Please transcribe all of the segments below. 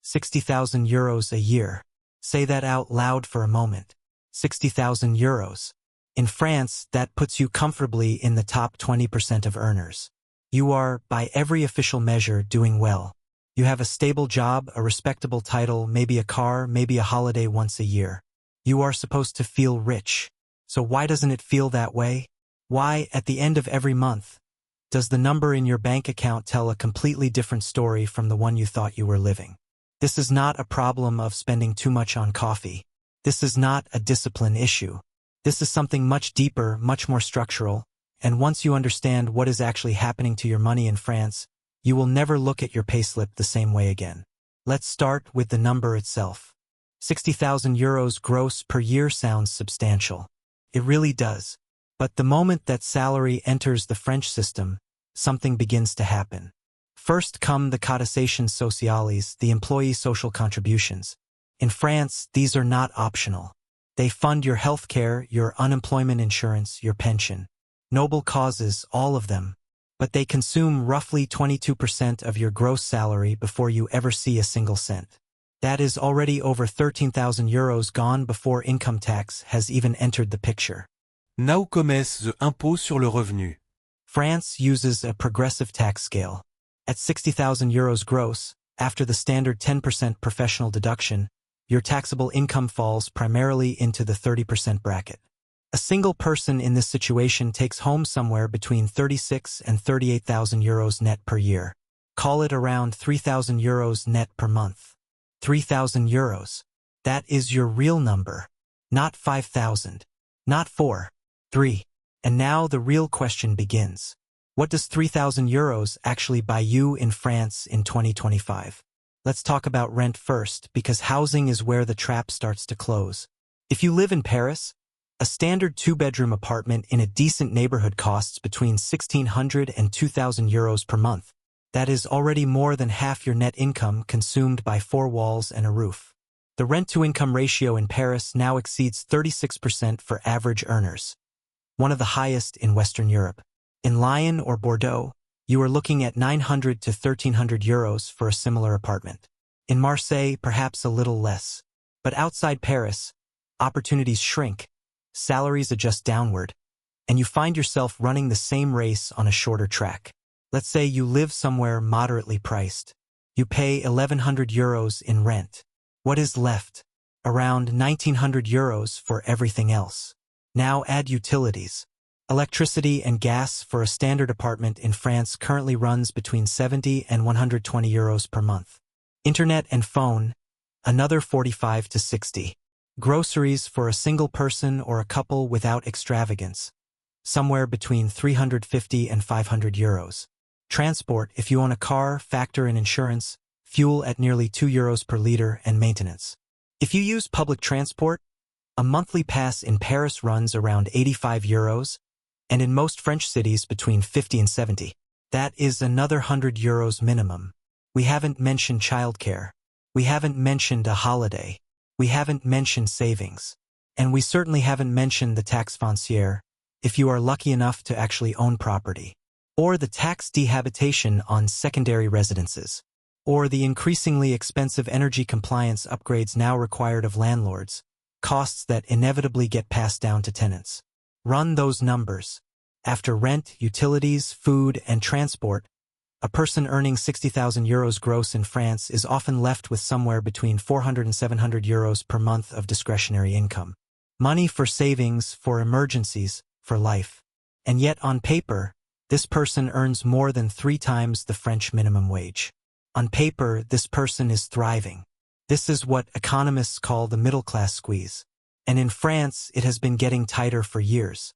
60,000 euros a year. Say that out loud for a moment. 60,000 euros. In France, that puts you comfortably in the top 20% of earners. You are, by every official measure, doing well. You have a stable job, a respectable title, maybe a car, maybe a holiday once a year. You are supposed to feel rich. So why doesn't it feel that way? Why, at the end of every month, does the number in your bank account tell a completely different story from the one you thought you were living? This is not a problem of spending too much on coffee. This is not a discipline issue. This is something much deeper, much more structural, and once you understand what is actually happening to your money in France, you will never look at your payslip the same way again. Let's start with the number itself. 60,000 euros gross per year sounds substantial. It really does. But the moment that salary enters the French system, something begins to happen. First come the cotisations sociales, the employee social contributions. In France, these are not optional. They fund your health care, your unemployment insurance, your pension. Noble causes, all of them. But they consume roughly 22% of your gross salary before you ever see a single cent. That is already over 13,000 euros gone before income tax has even entered the picture. Now commence the impôt sur le revenu. France uses a progressive tax scale. At 60,000 euros gross, after the standard 10% professional deduction, your taxable income falls primarily into the 30% bracket. A single person in this situation takes home somewhere between 36,000 and 38,000 euros net per year. Call it around 3,000 euros net per month. 3,000 euros. That is your real number. Not 5,000. Not 4. 3. And now the real question begins. What does 3,000 euros actually buy you in France in 2025? Let's talk about rent first, because housing is where the trap starts to close. If you live in Paris, a standard two-bedroom apartment in a decent neighborhood costs between 1,600 and 2,000 euros per month. That is already more than half your net income consumed by four walls and a roof. The rent-to-income ratio in Paris now exceeds 36% for average earners, one of the highest in Western Europe. In Lyon or Bordeaux, you are looking at 900 to 1,300 euros for a similar apartment. In Marseille, perhaps a little less. But outside Paris, opportunities shrink, salaries adjust downward, and you find yourself running the same race on a shorter track. Let's say you live somewhere moderately priced. You pay 1,100 euros in rent. What is left? Around 1,900 euros for everything else. Now add utilities. Electricity and gas for a standard apartment in France currently runs between 70 and 120 euros per month. Internet and phone, another 45 to 60. Groceries for a single person or a couple without extravagance, somewhere between 350 and 500 euros. Transport, if you own a car, factor in insurance, fuel at nearly 2 euros per liter, and maintenance. If you use public transport, a monthly pass in Paris runs around 85 euros, and in most French cities between 50 and 70. That is another 100 euros minimum. We haven't mentioned childcare. We haven't mentioned a holiday. We haven't mentioned savings. And we certainly haven't mentioned the taxe foncière, if you are lucky enough to actually own property. Or the tax dehabitation on secondary residences. Or the increasingly expensive energy compliance upgrades now required of landlords, costs that inevitably get passed down to tenants. Run those numbers. After rent, utilities, food, and transport, a person earning 60,000 euros gross in France is often left with somewhere between 400 and 700 euros per month of discretionary income. Money for savings, for emergencies, for life. And yet on paper, this person earns more than 3 times the French minimum wage. On paper, this person is thriving. This is what economists call the middle-class squeeze. And in France, it has been getting tighter for years.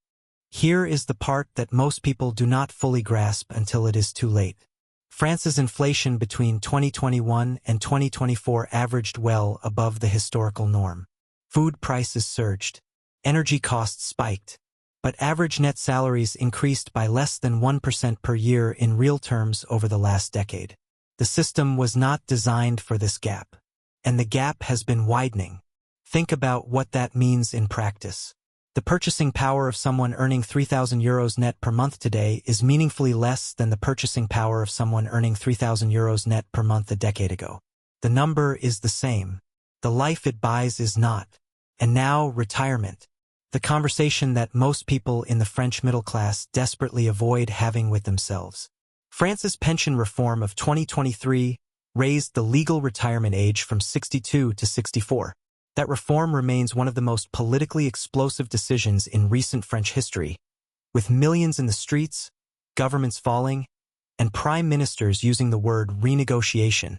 Here is the part that most people do not fully grasp until it is too late. France's inflation between 2021 and 2024 averaged well above the historical norm. Food prices surged. Energy costs spiked. But average net salaries increased by less than 1% per year in real terms over the last decade. The system was not designed for this gap. And the gap has been widening. Think about what that means in practice. The purchasing power of someone earning 3,000 euros net per month today is meaningfully less than the purchasing power of someone earning 3,000 euros net per month a decade ago. The number is the same. The life it buys is not. And now, retirement. The conversation that most people in the French middle class desperately avoid having with themselves. France's pension reform of 2023 raised the legal retirement age from 62 to 64. That reform remains one of the most politically explosive decisions in recent French history, with millions in the streets, governments falling, and prime ministers using the word renegotiation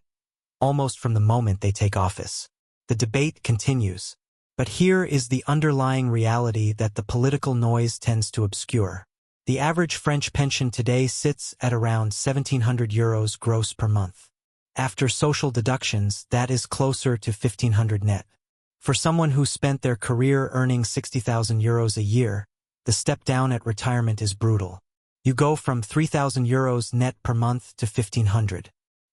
almost from the moment they take office. The debate continues, but here is the underlying reality that the political noise tends to obscure. The average French pension today sits at around €1,700 gross per month. After social deductions, that is closer to €1,500 net. For someone who spent their career earning €60,000 a year, the step down at retirement is brutal. You go from €3,000 net per month to $1,500.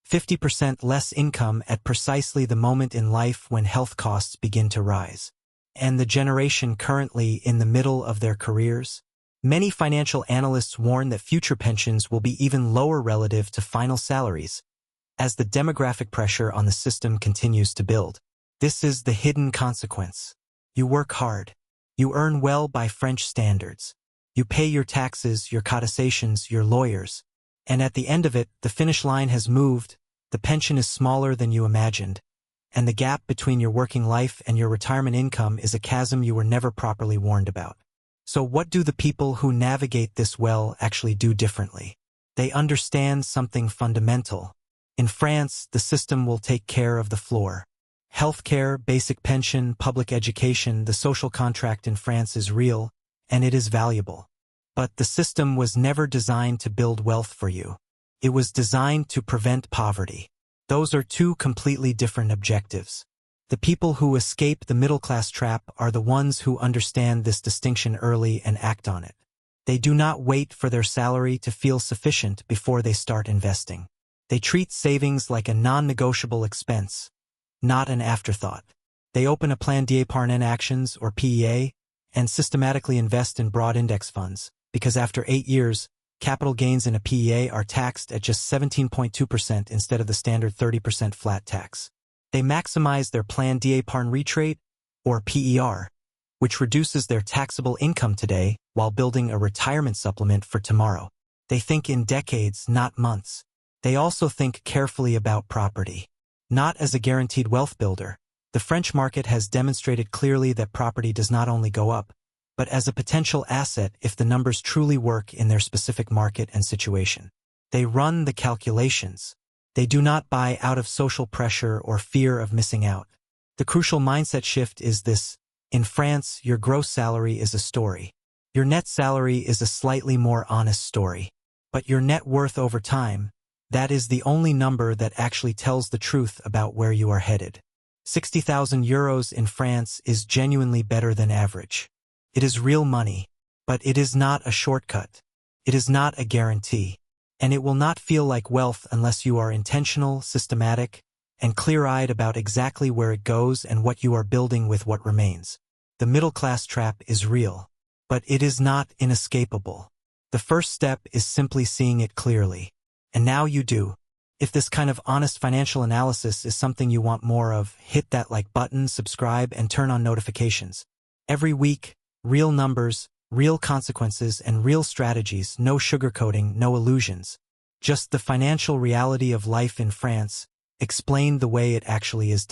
50% less income at precisely the moment in life when health costs begin to rise. And the generation currently in the middle of their careers? Many financial analysts warn that future pensions will be even lower relative to final salaries, as the demographic pressure on the system continues to build. This is the hidden consequence. You work hard. You earn well by French standards. You pay your taxes, your cotisations, your lawyers. And at the end of it, the finish line has moved, the pension is smaller than you imagined, and the gap between your working life and your retirement income is a chasm you were never properly warned about. So what do the people who navigate this well actually do differently? They understand something fundamental. In France, the system will take care of the floor. Healthcare, basic pension, public education, the social contract in France is real, and it is valuable. But the system was never designed to build wealth for you. It was designed to prevent poverty. Those are two completely different objectives. The people who escape the middle-class trap are the ones who understand this distinction early and act on it. They do not wait for their salary to feel sufficient before they start investing. They treat savings like a non-negotiable expense, not an afterthought. They open a plan d'épargne actions, or PEA, and systematically invest in broad index funds, because after 8 years, capital gains in a PEA are taxed at just 17.2% instead of the standard 30% flat tax. They maximize their plan d'épargne retraite, or PER, which reduces their taxable income today while building a retirement supplement for tomorrow. They think in decades, not months. They also think carefully about property. Not as a guaranteed wealth builder, the French market has demonstrated clearly that property does not only go up, but as a potential asset if the numbers truly work in their specific market and situation. They run the calculations. They do not buy out of social pressure or fear of missing out. The crucial mindset shift is this: in France, your gross salary is a story. Your net salary is a slightly more honest story. But your net worth over time, that is the only number that actually tells the truth about where you are headed. €60,000 in France is genuinely better than average. It is real money, but it is not a shortcut. It is not a guarantee. And it will not feel like wealth unless you are intentional, systematic, and clear-eyed about exactly where it goes and what you are building with what remains. The middle-class trap is real, but it is not inescapable. The first step is simply seeing it clearly. And now you do. If this kind of honest financial analysis is something you want more of, hit that like button, subscribe, and turn on notifications. Every week, real numbers, real consequences, and real strategies, no sugarcoating, no illusions. Just the financial reality of life in France, explained the way it actually is.